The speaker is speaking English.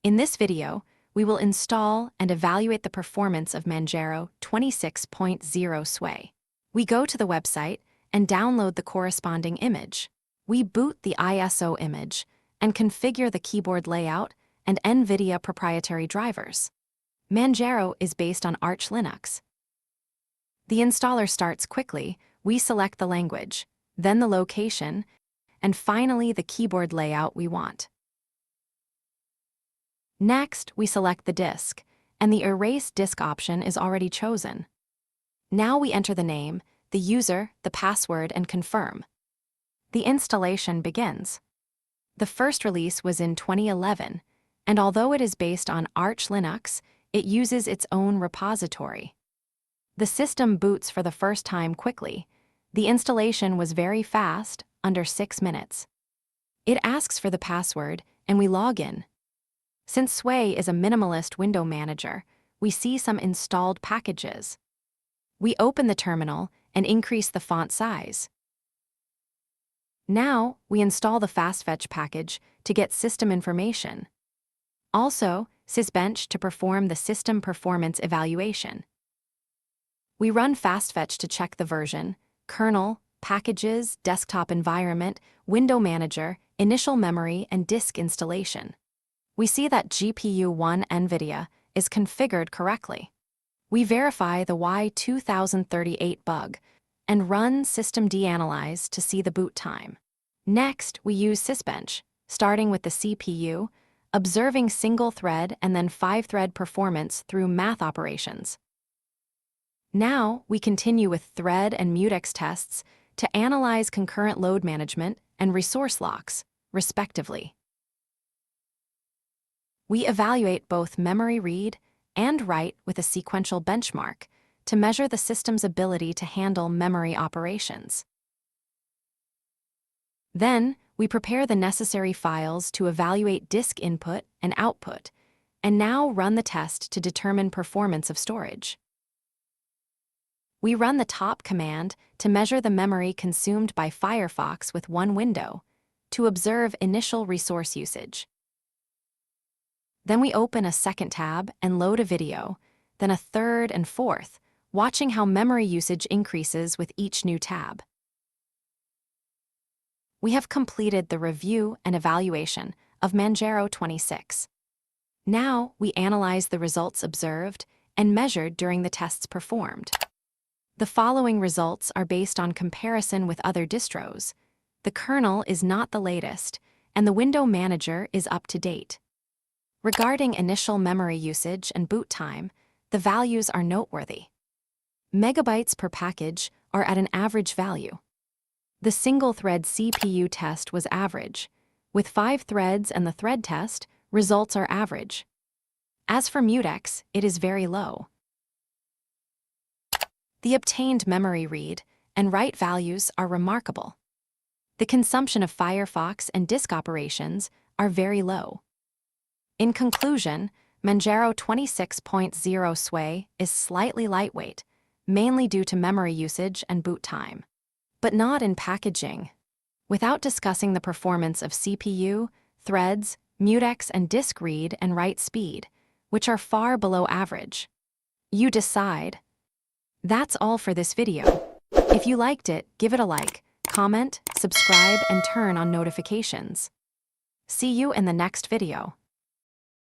In this video, we will install and evaluate the performance of Manjaro 26.0 Sway. We go to the website and download the corresponding image. We boot the ISO image and configure the keyboard layout and NVIDIA proprietary drivers. Manjaro is based on Arch Linux. The installer starts quickly. We select the language, then the location, and finally the keyboard layout we want. Next, we select the disk, and the Erase Disk option is already chosen. Now we enter the name, the user, the password, and confirm. The installation begins. The first release was in 2011, and although it is based on Arch Linux, it uses its own repository. The system boots for the first time quickly. The installation was very fast, under 6 minutes. It asks for the password, and we log in. Since Sway is a minimalist window manager, we see some installed packages. We open the terminal and increase the font size. Now, we install the Fastfetch package to get system information. Also, Sysbench to perform the system performance evaluation. We run Fastfetch to check the version, kernel, packages, desktop environment, window manager, initial memory, and disk installation. We see that GPU1 NVIDIA is configured correctly. We verify the Y2038 bug and run systemd-analyze to see the boot time. Next, we use Sysbench, starting with the CPU, observing single-thread and then 5-thread performance through math operations. Now, we continue with thread and Mutex tests to analyze concurrent load management and resource locks, respectively. We evaluate both memory read and write with a sequential benchmark to measure the system's ability to handle memory operations. Then, we prepare the necessary files to evaluate disk input and output, and now run the test to determine performance of storage. We run the top command to measure the memory consumed by Firefox with one window to observe initial resource usage. Then we open a second tab and load a video, then a third and fourth, watching how memory usage increases with each new tab. We have completed the review and evaluation of Manjaro 26. Now we analyze the results observed and measured during the tests performed. The following results are based on comparison with other distros. The kernel is not the latest, and the window manager is up to date. Regarding initial memory usage and boot time, the values are noteworthy. Megabytes per package are at an average value. The single-thread CPU test was average. With 5 threads and the thread test, results are average. As for Mutex, it is very low. The obtained memory read and write values are remarkable. The consumption of Firefox and disk operations are very low. In conclusion, Manjaro 26.0 Sway is slightly lightweight, mainly due to memory usage and boot time, but not in packaging. Without discussing the performance of CPU, threads, Mutex, and disk read and write speed, which are far below average. You decide. That's all for this video. If you liked it, give it a like, comment, subscribe, and turn on notifications. See you in the next video.